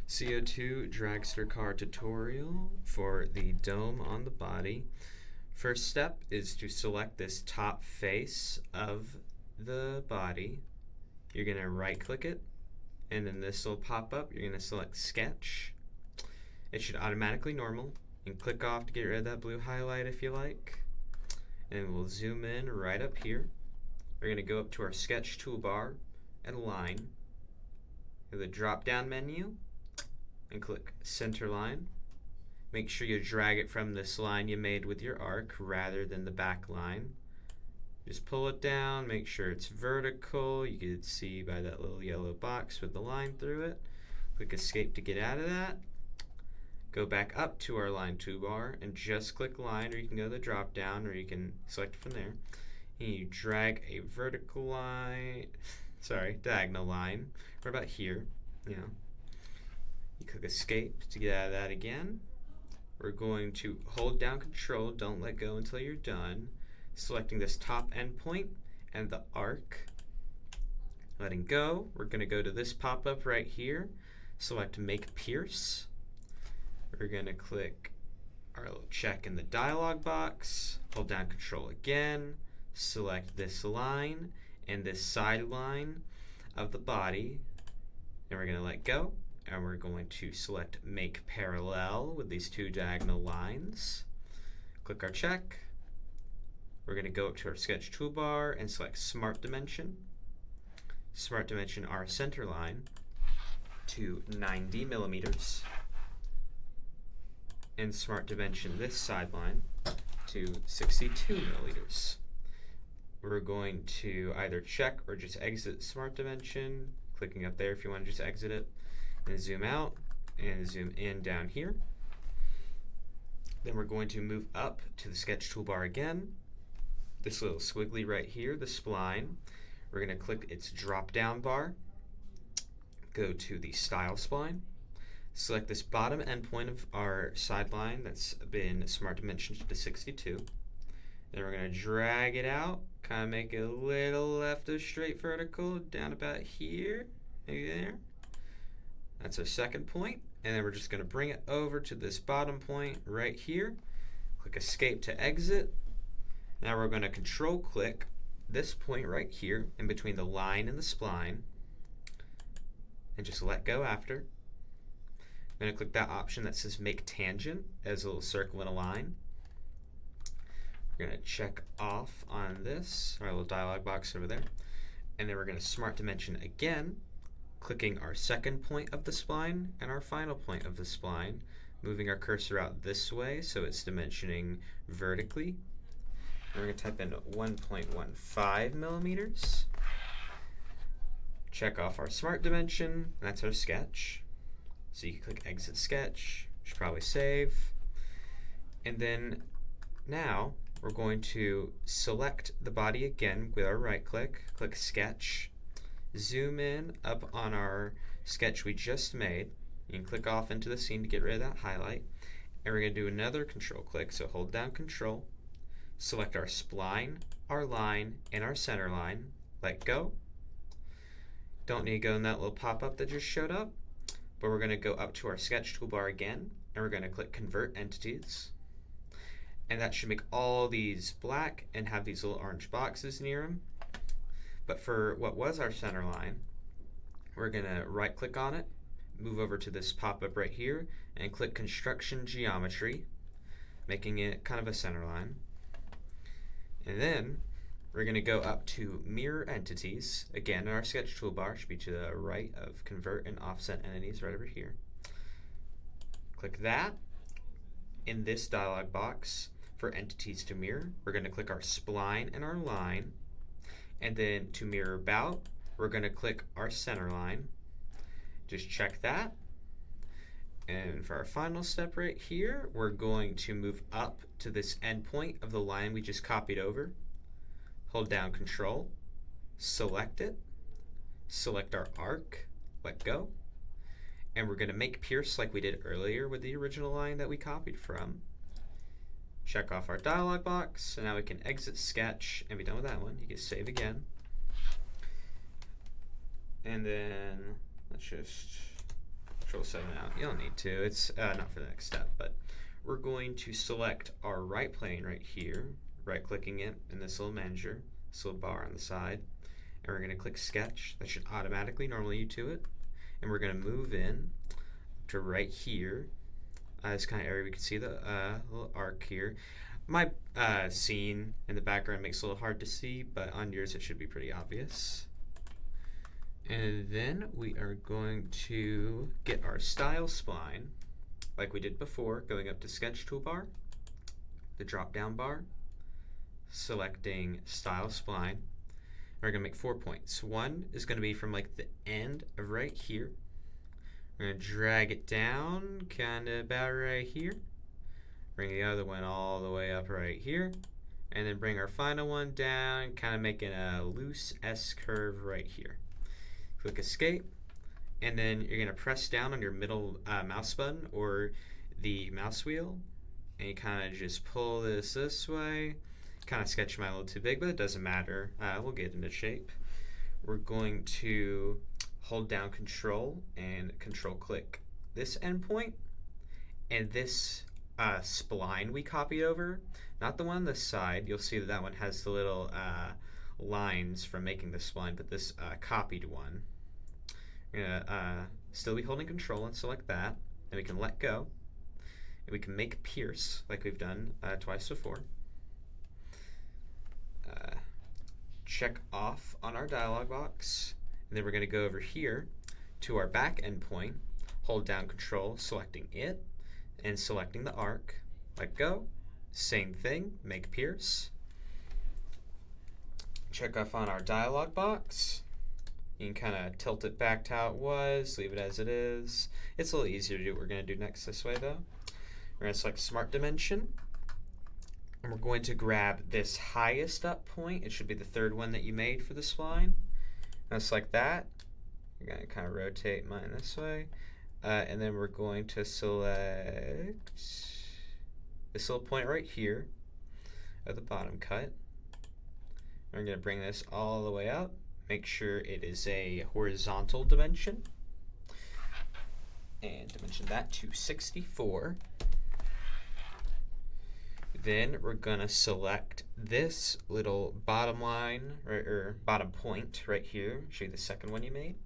CO2 Dragster car tutorial for the dome on the body. First step is to select this top face of the body. You're going to right click it, and then this will pop up. You're going to select sketch. It should automatically normal, and click off to get rid of that blue highlight if you like. And we'll zoom in right up here. We're going to go up to our sketch toolbar and line. Go to the drop down menu and click center line. Make sure you drag it from this line you made with your arc rather than the back line. Just pull it down, make sure it's vertical. You can see by that little yellow box with the line through it. Click escape to get out of that. Go back up to our line toolbar and just click line, or you can go to the drop down, or you can select from there. And you drag a vertical line, diagonal line, or about here, you click escape to get out of that again. We're going to hold down control, don't let go until you're done. Selecting this top end point and the arc. Letting go, we're going to go to this pop-up right here. Select make pierce. We're going to click our little check in the dialog box. Hold down control again. Select this line and this side line of the body. And we're going to let go. And we're going to select make parallel with these two diagonal lines. Click our check. We're going to go up to our sketch toolbar and select smart dimension. Smart dimension our center line to 90 millimeters. And smart dimension this side line to 62 milliliters. We're going to either check or just exit smart dimension, clicking up there if you want to just exit it. And zoom out and zoom in down here. Then we're going to move up to the sketch toolbar again. This little squiggly right here, the spline. We're going to click its drop down bar. Go to the style spline. Select this bottom endpoint of our sideline that's been smart dimensioned to 62. Then we're going to drag it out, kind of make it a little left of straight vertical, down about here, maybe there. That's our second point, and then we're just going to bring it over to this bottom point right here. Click escape to exit. Now we're going to control click this point right here in between the line and the spline and just let go after. I'm going to click that option that says make tangent as a little circle and a line. We're going to check off on this, our little dialog box over there, and then we're going to smart dimension again, clicking our second point of the spline and our final point of the spline, moving our cursor out this way so it's dimensioning vertically. And we're going to type in 1.15 millimeters. Check off our smart dimension. That's our sketch. So you can click exit sketch. Should probably save. And then now we're going to select the body again with our right click. Click sketch. Zoom in up on our sketch we just made. You can click off into the scene to get rid of that highlight. And we're going to do another control click. So hold down control. Select our spline, our line, and our center line. Let go. Don't need to go in that little pop-up that just showed up. But we're going to go up to our sketch toolbar again. And we're going to click convert entities. And that should make all these black and have these little orange boxes near them. But for what was our center line, we're going to right click on it, move over to this pop-up right here, and click construction geometry, making it kind of a center line. And then we're going to go up to mirror entities. Again, in our sketch toolbar, should be to the right of convert and offset entities right over here. Click that. In this dialog box for entities to mirror, we're going to click our spline and our line. And then to mirror about, we're going to click our center line. Just check that. And for our final step right here, we're going to move up to this endpoint of the line we just copied over. Hold down control, select it, select our arc, let go. And we're going to make pierce like we did earlier with the original line that we copied from. Check off our dialog box, and now we can exit sketch and be done with that one. You can save again. And then let's just Control 7 out. You don't need to. It's not for the next step, but we're going to select our right plane right here, right-clicking it in this little manager, this little bar on the side, and we're going to click Sketch. That should automatically normally you to it, and we're going to move in to right here. This kind of area we can see the little arc here. My scene in the background makes it a little hard to see, but on yours it should be pretty obvious. And then we are going to get our style spline like we did before, going up to Sketch Toolbar, the drop down bar, selecting style spline. We're going to make 4 points. One is going to be from like the end of right here. We're going to drag it down kind of about right here. Bring the other one all the way up right here. And then bring our final one down, kind of making a loose S curve right here. Click Escape. And then you're going to press down on your middle mouse button or the mouse wheel. And you kind of just pull this way. Kind of sketch mine a little too big, but it doesn't matter. We'll get into shape. We're going to hold down Control and Control click this endpoint and this spline we copied over, not the one on this side. You'll see that one has the little lines from making the spline, but this copied one. We're gonna still be holding Control and select that, and we can let go, and we can make pierce like we've done twice before. Check off on our dialog box. And then we're going to go over here to our back endpoint, hold down Control, selecting it, and selecting the arc. Let go. Same thing, make pierce. Check off on our dialog box. You can kind of tilt it back to how it was, leave it as it is. It's a little easier to do what we're going to do next this way though. We're going to select Smart Dimension. And we're going to grab this highest up point. It should be the third one that you made for the spline. Just like that. We're going to kind of rotate mine this way. And then we're going to select this little point right here at the bottom cut. We're going to bring this all the way up. Make sure it is a horizontal dimension. And dimension that to 64. Then we're going to select this little bottom line, or bottom point right here. Show you the second one you made.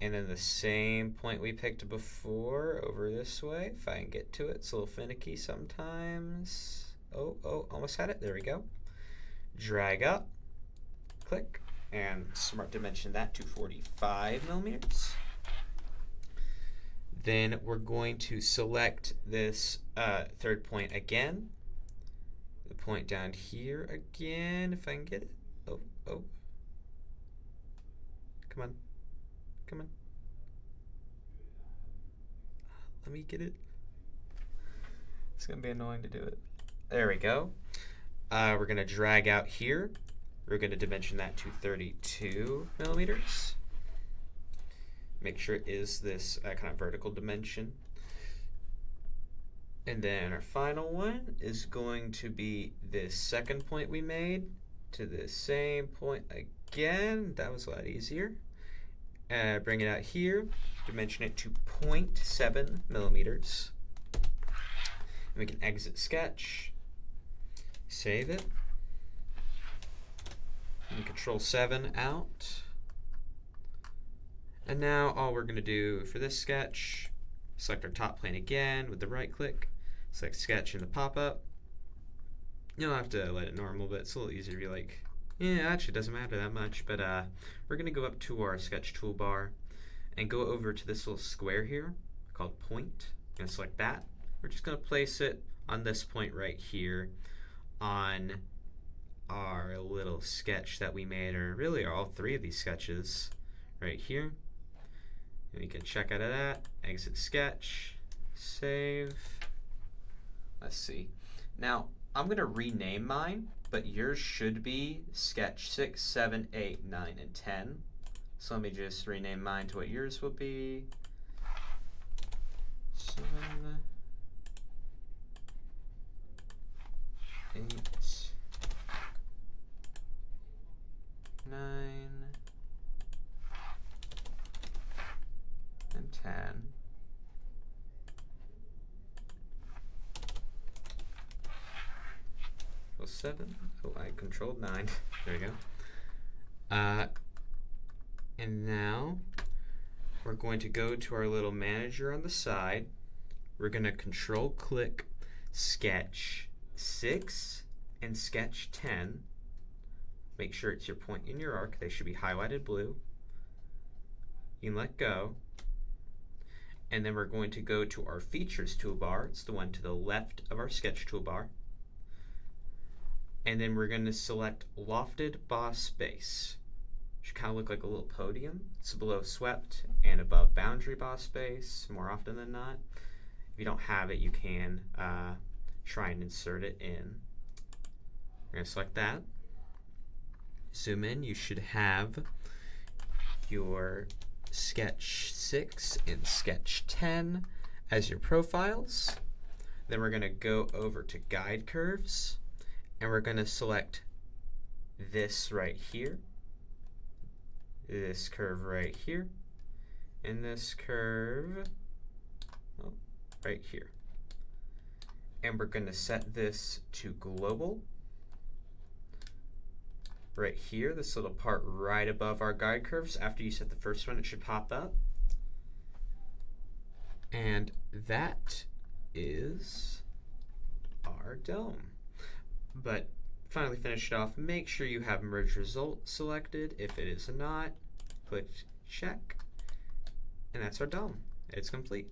And then the same point we picked before over this way. If I can get to it, it's a little finicky sometimes. Oh, almost had it. There we go. Drag up, click, and Smart Dimension that to 45 millimeters. Then we're going to select this third point again. The point down here again, if I can get it. Oh. Come on. Let me get it. It's going to be annoying to do it. There we go. We're going to drag out here. We're going to dimension that to 32 millimeters. Make sure it is this kind of vertical dimension. And then our final one is going to be this second point we made to the same point again. That was a lot easier. Bring it out here, dimension it to 0.7 millimeters. And we can exit sketch, save it, and Control 7 out. And now all we're going to do for this sketch, select our top plane again with the right click, select sketch in the pop-up. You don't have to let it normal, but it's a little easier if you like. Yeah, actually it doesn't matter that much, but we're going to go up to our sketch toolbar and go over to this little square here called point. I'm going to select that. We're just going to place it on this point right here on our little sketch that we made, or really all three of these sketches right here. And we can check out of that, exit sketch, save. Let's see. Now, I'm going to rename mine, but yours should be sketch 6, 7, 8, 9, and 10. So let me just rename mine to what yours will be. 7, 8, 9, and 10. 7. Oh, I controlled 9. There we go. And now we're going to go to our little manager on the side. We're going to control click sketch 6 and sketch 10. Make sure it's your point in your arc. They should be highlighted blue. You can let go. And then we're going to go to our features toolbar. It's the one to the left of our sketch toolbar. And then we're going to select lofted boss base. Should kind of look like a little podium. It's below swept and above boundary boss base more often than not. If you don't have it, you can try and insert it in. We're going to select that. Zoom in. You should have your sketch 6 and sketch 10 as your profiles. Then we're going to go over to guide curves, and we're going to select this right here, this curve right here, and this curve right here. And we're going to set this to global right here, this little part right above our guide curves. After you set the first one, it should pop up. And that is our dome. But finally finish it off, make sure you have merge result selected. If it is not, click check, and that's our dome. It's complete.